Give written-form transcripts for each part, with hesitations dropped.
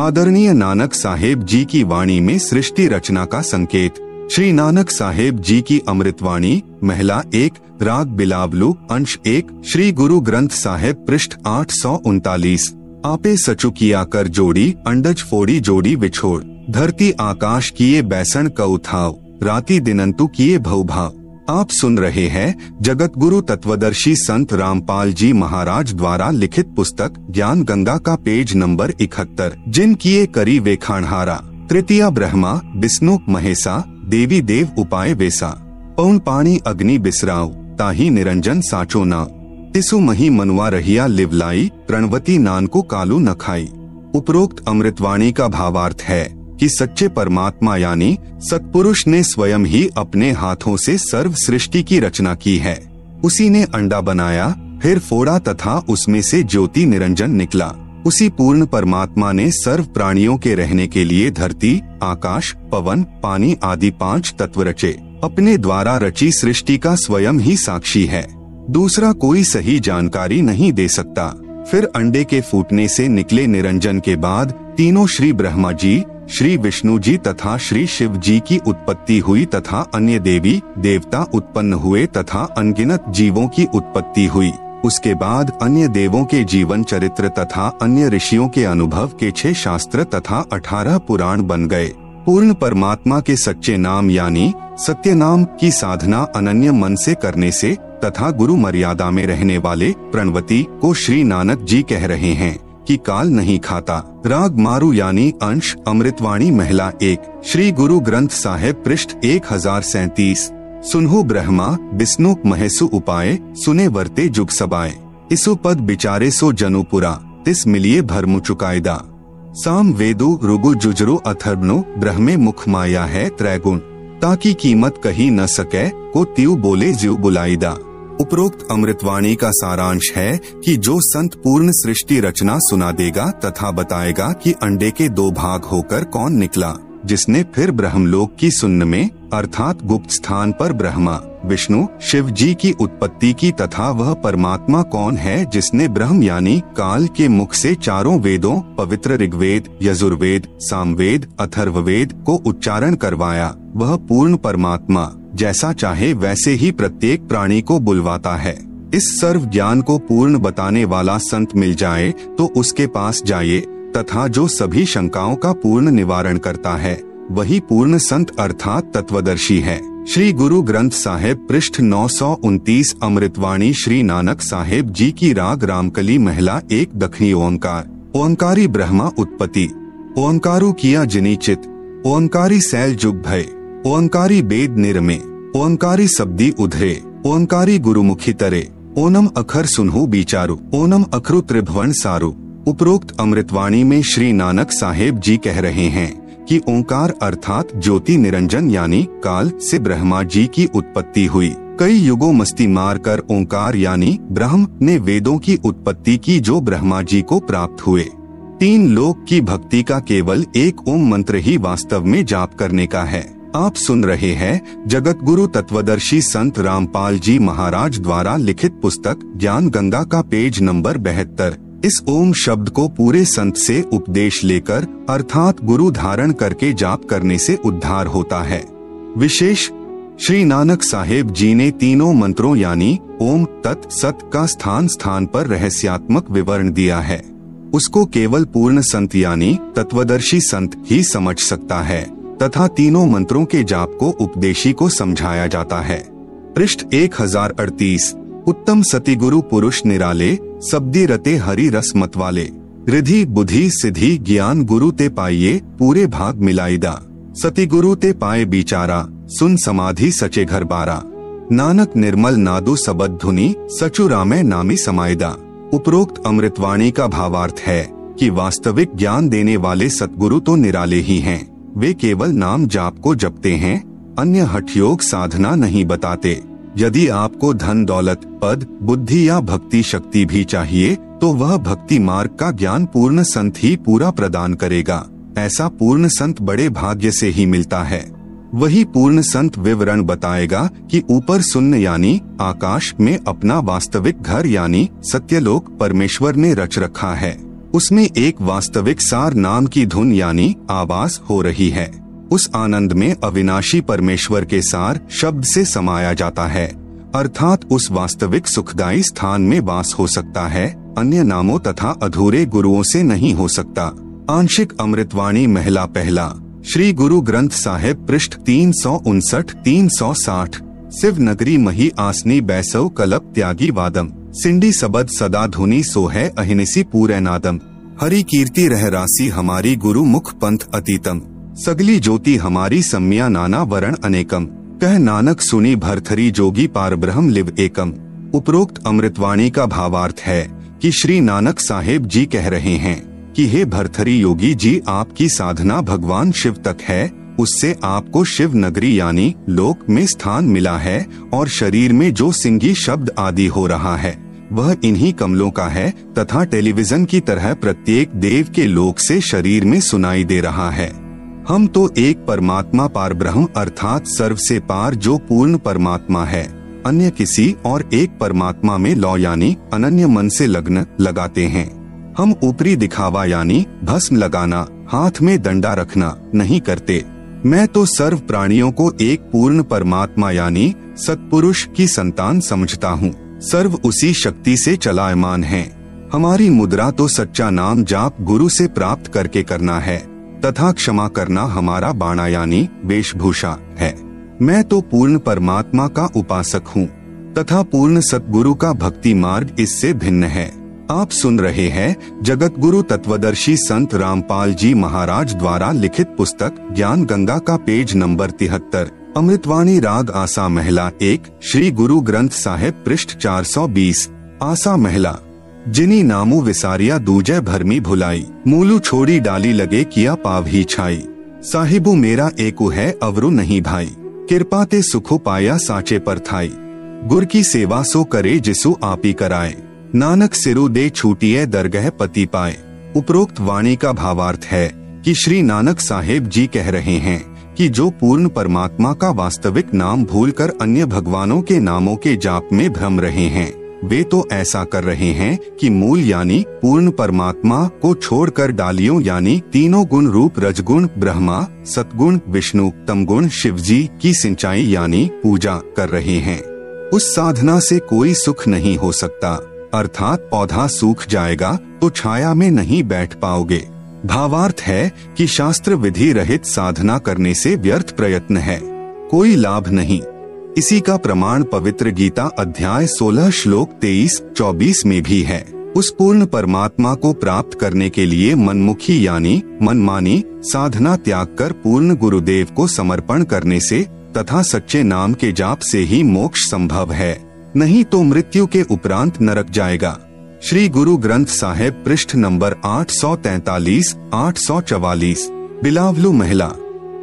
आदरणीय नानक साहेब जी की वाणी में सृष्टि रचना का संकेत। श्री नानक साहेब जी की अमृतवाणी, महला 1, राग बिलावलू, अंश 1, श्री गुरु ग्रंथ साहेब, पृष्ठ 839। आपे सचु किया कर जोड़ी, अंडज फोड़ी जोड़ी विछोड़, धरती आकाश किए बैसन कउथाव, राति दिनंतु किए भवभाव। आप सुन रहे हैं जगत गुरु तत्वदर्शी संत रामपाल जी महाराज द्वारा लिखित पुस्तक ज्ञान गंगा का पेज नंबर 71। जिन किए करी वेखाणहारा, तृतीया ब्रह्मा विष्णु महेसा, देवी देव उपाय वेसा, पौन पानी अग्नि बिसराव, ताही निरंजन साचो ना, तिसु मही मनुआ रहिया लिवलाई, प्रणवती नान को कालू न खाई। उपरोक्त अमृतवाणी का भावार्थ है कि सच्चे परमात्मा यानी सत्पुरुष ने स्वयं ही अपने हाथों से सर्व सृष्टि की रचना की है। उसी ने अंडा बनाया, फिर फोड़ा तथा उसमें से ज्योति निरंजन निकला। उसी पूर्ण परमात्मा ने सर्व प्राणियों के रहने के लिए धरती, आकाश, पवन, पानी आदि 5 तत्व रचे। अपने द्वारा रची सृष्टि का स्वयं ही साक्षी है, दूसरा कोई सही जानकारी नहीं दे सकता। फिर अंडे के फूटने से निकले निरंजन के बाद तीनों श्री ब्रह्मा जी, श्री विष्णु जी तथा श्री शिव जी की उत्पत्ति हुई तथा अन्य देवी देवता उत्पन्न हुए तथा अनगिनत जीवों की उत्पत्ति हुई। उसके बाद अन्य देवों के जीवन चरित्र तथा अन्य ऋषियों के अनुभव के 6 शास्त्र तथा 18 पुराण बन गए। पूर्ण परमात्मा के सच्चे नाम यानी सत्य नाम की साधना अनन्य मन से करने से तथा गुरु मर्यादा में रहने वाले प्रणवती को श्री नानक जी कह रहे हैं कि काल नहीं खाता। राग मारू यानी अंश अमृतवाणी, महला 1, श्री गुरु ग्रंथ साहेब, पृष्ठ 1037। सुनहु ब्रह्मा विष्णु महेसु उपाय, सुने वर्ते जुग सबाए, इसु पद बिचारे सो जनुपुरा, तिस मिलिए भरमु चुकायदा। साम वेदु रुगु जुजरु अथर्वनु, ब्रह्मे मुख माया है त्रैगुण, ताकि कीमत कही न सके, को त्यू बोले ज्यू बुलाईदा। उपरोक्त अमृतवाणी का सारांश है कि जो संत पूर्ण सृष्टि रचना सुना देगा तथा बताएगा कि अंडे के 2 भाग होकर कौन निकला, जिसने फिर ब्रह्मलोक की सुन्न में अर्थात गुप्त स्थान पर ब्रह्मा विष्णु शिव जी की उत्पत्ति की तथा वह परमात्मा कौन है जिसने ब्रह्म यानी काल के मुख से 4 वेदों पवित्र ऋग्वेद, यजुर्वेद, सामवेद, अथर्ववेद को उच्चारण करवाया, वह पूर्ण परमात्मा जैसा चाहे वैसे ही प्रत्येक प्राणी को बुलवाता है। इस सर्व ज्ञान को पूर्ण बताने वाला संत मिल जाए तो उसके पास जाइए तथा जो सभी शंकाओं का पूर्ण निवारण करता है वही पूर्ण संत अर्थात तत्वदर्शी है। श्री गुरु ग्रंथ साहेब, पृष्ठ 929। अमृतवाणी श्री नानक साहेब जी की राग रामकली, महला 1, दक्षिणी ओंकार। ओंकारी ब्रह्मा उत्पत्ति, ओंकारू किया जिनी चित, ओंकारी सैल जुग भय, ओंकारी बेद निरमे, ओंकारी शब्दी उधरे, ओंकारी गुरुमुखी तरे, ओनम अखर सुनहु बिचारु, ओनम अखरु त्रिभुवन सारु। उपरोक्त अमृतवाणी में श्री नानक साहेब जी कह रहे हैं कि ओंकार अर्थात ज्योति निरंजन यानी काल से ब्रह्मा जी की उत्पत्ति हुई। कई युगों मस्ती मार कर ओंकार यानी ब्रह्म ने वेदों की उत्पत्ति की जो ब्रह्मा जी को प्राप्त हुए। 3 लोक की भक्ति का केवल एक ओम मंत्र ही वास्तव में जाप करने का है। आप सुन रहे हैं जगत गुरु तत्वदर्शी संत रामपाल जी महाराज द्वारा लिखित पुस्तक ज्ञान गंगा का पेज नंबर 72। इस ओम शब्द को पूरे संत से उपदेश लेकर अर्थात गुरु धारण करके जाप करने से उद्धार होता है। विशेष श्री नानक साहेब जी ने तीनों मंत्रों यानी ओम, तत्, सत का स्थान स्थान पर रहस्यात्मक विवरण दिया है। उसको केवल पूर्ण संत यानी तत्वदर्शी संत ही समझ सकता है तथा तीनों मंत्रों के जाप को उपदेशी को समझाया जाता है। पृष्ठ 1038। उत्तम सती गुरु पुरुष निराले, शब्दी रते हरि रस मतवाले, रिधि बुद्धि सिद्धि ज्ञान गुरु ते पाइये, पूरे भाग मिलाईदा। सती गुरु ते पाए बिचारा, सुन समाधि सचे घर बारा, नानक निर्मल नादु सबद धुनी, सचु रामे नामी समायदा। उपरोक्त अमृतवाणी का भावार्थ है कि वास्तविक ज्ञान देने वाले सतगुरु तो निराले ही हैं। वे केवल नाम जाप को जपते हैं, अन्य हठयोग साधना नहीं बताते। यदि आपको धन दौलत पद बुद्धि या भक्ति शक्ति भी चाहिए तो वह भक्ति मार्ग का ज्ञान पूर्ण संत ही पूरा प्रदान करेगा। ऐसा पूर्ण संत बड़े भाग्य से ही मिलता है। वही पूर्ण संत विवरण बताएगा कि ऊपर शून्य यानी आकाश में अपना वास्तविक घर यानी सत्यलोक परमेश्वर ने रच रखा है। उसमें एक वास्तविक सार नाम की धुन यानी आवाज हो रही है। उस आनंद में अविनाशी परमेश्वर के सार शब्द से समाया जाता है, अर्थात उस वास्तविक सुखदायी स्थान में वास हो सकता है, अन्य नामों तथा अधूरे गुरुओं से नहीं हो सकता। आंशिक अमृतवाणी महिला पहला, श्री गुरु ग्रंथ साहिब पृष्ठ 359-360। शिव नगरी मही आसनी बैसव कलप त्यागी वादम, सिंडी सबद सदा धुनी सोहे अहिनिसी पूरे नादम। हरि कीर्ति रह रासी हमारी गुरु मुख पंथ अतीतम, सगली ज्योति हमारी सम्या नाना वरण अनेकम। कह नानक सुनी भरथरी जोगी पार ब्रह्म लिव एकम। उपरोक्त अमृतवाणी का भावार्थ है कि श्री नानक साहेब जी कह रहे हैं कि हे भरथरी योगी जी, आपकी साधना भगवान शिव तक है, उससे आपको शिव नगरी यानी लोक में स्थान मिला है, और शरीर में जो सिंगी शब्द आदि हो रहा है वह इन्हीं कमलों का है, तथा टेलीविजन की तरह प्रत्येक देव के लोक से शरीर में सुनाई दे रहा है। हम तो एक परमात्मा पार ब्रह्म अर्थात सर्व से पार जो पूर्ण परमात्मा है, अन्य किसी और एक परमात्मा में लौ यानी अनन्य मन से लग्न लगाते हैं। हम ऊपरी दिखावा यानी भस्म लगाना, हाथ में डंडा रखना नहीं करते। मैं तो सर्व प्राणियों को एक पूर्ण परमात्मा यानी सत्पुरुष की संतान समझता हूँ। सर्व उसी शक्ति से चलायमान है। हमारी मुद्रा तो सच्चा नाम जाप गुरु से प्राप्त करके करना है, तथा क्षमा करना हमारा बाणा यानी वेशभूषा है। मैं तो पूर्ण परमात्मा का उपासक हूँ, तथा पूर्ण सतगुरु का भक्ति मार्ग इससे भिन्न है। आप सुन रहे हैं जगत गुरु तत्वदर्शी संत रामपाल जी महाराज द्वारा लिखित पुस्तक ज्ञान गंगा का पेज नंबर 73, अमृतवाणी राग आसा महिला 1, श्री गुरु ग्रंथ साहिब पृष्ठ 420। आसा महिला, जिनी नामू विसारिया दूजे भरमी भुलाई, मूलू छोड़ी डाली लगे किया पाव ही छाई। साहिबू मेरा एकु है अवरु नहीं भाई, कृपा ते सुखो पाया साचे पर थाई। गुर की सेवा सो करे जिसु आपी कराए, नानक सिरु दे छूटिए दरगह पति पाए। उपरोक्त वाणी का भावार्थ है कि श्री नानक साहेब जी कह रहे हैं कि जो पूर्ण परमात्मा का वास्तविक नाम भूलकर अन्य भगवानों के नामों के जाप में भ्रम रहे हैं, वे तो ऐसा कर रहे हैं कि मूल यानी पूर्ण परमात्मा को छोड़कर डालियों यानी तीनों गुण रूप रजगुण ब्रह्मा, सतगुण विष्णु, तमगुण शिवजी की सिंचाई यानी पूजा कर रहे हैं। उस साधना से कोई सुख नहीं हो सकता, अर्थात पौधा सूख जाएगा तो छाया में नहीं बैठ पाओगे। भावार्थ है कि शास्त्र विधि रहित साधना करने से व्यर्थ प्रयत्न है, कोई लाभ नहीं। इसी का प्रमाण पवित्र गीता अध्याय 16 श्लोक 23-24 में भी है। उस पूर्ण परमात्मा को प्राप्त करने के लिए मनमुखी यानी मनमानी साधना त्याग कर पूर्ण गुरुदेव को समर्पण करने से तथा सच्चे नाम के जाप से ही मोक्ष संभव है, नहीं तो मृत्यु के उपरांत नरक जाएगा। श्री गुरु ग्रंथ साहिब पृष्ठ नंबर 843-844। बिलावलू महिला,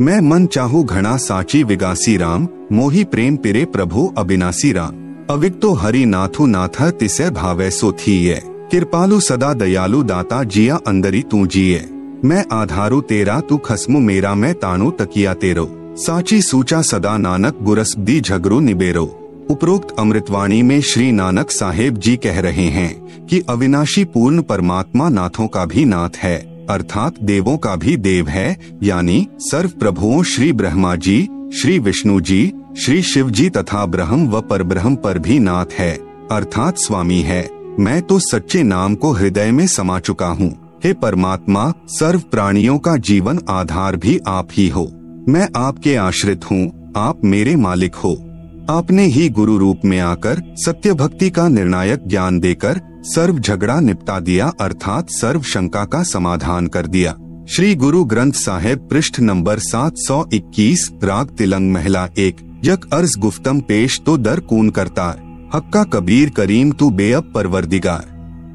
मैं मन चाहू घना साची विगासी राम, मोही प्रेम पिरे प्रभु अविनाशी राम। अविक्तो हरि नाथु नाथ तिसे भावे सो थीये, कृपालु सदा दयालु दाता जिया अंदरी तू जिये। मैं आधारू तेरा तू खसमु मेरा मैं ताणु तकिया तेरो, साची सूचा सदा नानक गुरस दी झगरू निबेरो। उपरोक्त अमृतवाणी में श्री नानक साहेब जी कह रहे हैं कि अविनाशी पूर्ण परमात्मा नाथों का भी नाथ है, अर्थात देवों का भी देव है, यानी सर्व प्रभुओं श्री ब्रह्मा जी, श्री विष्णु जी, श्री शिव जी तथा ब्रह्म व परब्रह्म पर भी नाथ है, अर्थात स्वामी है। मैं तो सच्चे नाम को हृदय में समा चुका हूँ। हे परमात्मा, सर्व प्राणियों का जीवन आधार भी आप ही हो। मैं आपके आश्रित हूँ, आप मेरे मालिक हो। आपने ही गुरु रूप में आकर सत्य भक्ति का निर्णायक ज्ञान देकर सर्व झगड़ा निपटा दिया, अर्थात सर्व शंका का समाधान कर दिया। श्री गुरु ग्रंथ साहिब पृष्ठ नंबर 721, राग तिलंग महिला 1। यक अर्ज गुफ्तम पेश तो दर कून करता, हक्का कबीर करीम तू बेअब परवरदिगार,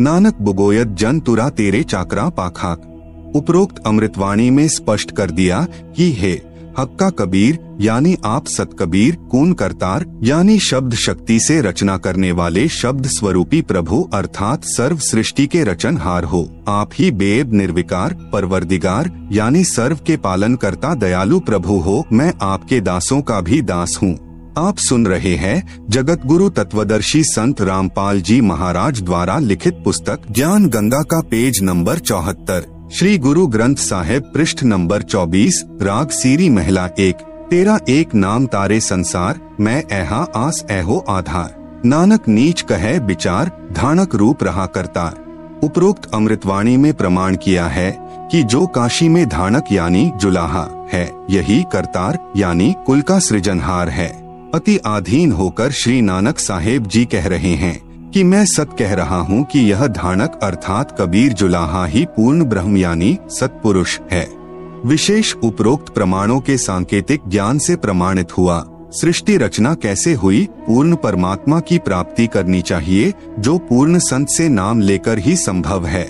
नानक बुगोयत जन तुरा तेरे चाकरा पाखाक। उपरोक्त अमृतवाणी में स्पष्ट कर दिया कि हे हक्का कबीर यानी आप सतकबीर, कून करतार यानी शब्द शक्ति से रचना करने वाले शब्द स्वरूपी प्रभु अर्थात सर्व सृष्टि के रचनहार हो। आप ही बेब निर्विकार परवरदिगार यानी सर्व के पालन करता दयालु प्रभु हो। मैं आपके दासों का भी दास हूँ। आप सुन रहे हैं जगत गुरु तत्वदर्शी संत रामपाल जी महाराज द्वारा लिखित पुस्तक ज्ञान गंगा का पेज नंबर 74, श्री गुरु ग्रंथ साहिब पृष्ठ नंबर 24, राग सीरी महला 1। तेरा एक नाम तारे संसार, मैं ऐहा आस ऐहो आधार। नानक नीच कहे विचार, धानक रूप रहा करतार। उपरोक्त अमृतवाणी में प्रमाण किया है कि जो काशी में धानक यानी जुलाहा है, यही करतार यानी कुल का सृजनहार है। अति आधीन होकर श्री नानक साहेब जी कह रहे हैं कि मैं सत कह रहा हूँ कि यह धानक अर्थात कबीर जुलाहा ही पूर्ण ब्रह्म यानी सत्पुरुष है। विशेष उपरोक्त प्रमाणों के सांकेतिक ज्ञान से प्रमाणित हुआ। सृष्टि रचना कैसे हुई? पूर्ण परमात्मा की प्राप्ति करनी चाहिए, जो पूर्ण संत से नाम लेकर ही संभव है।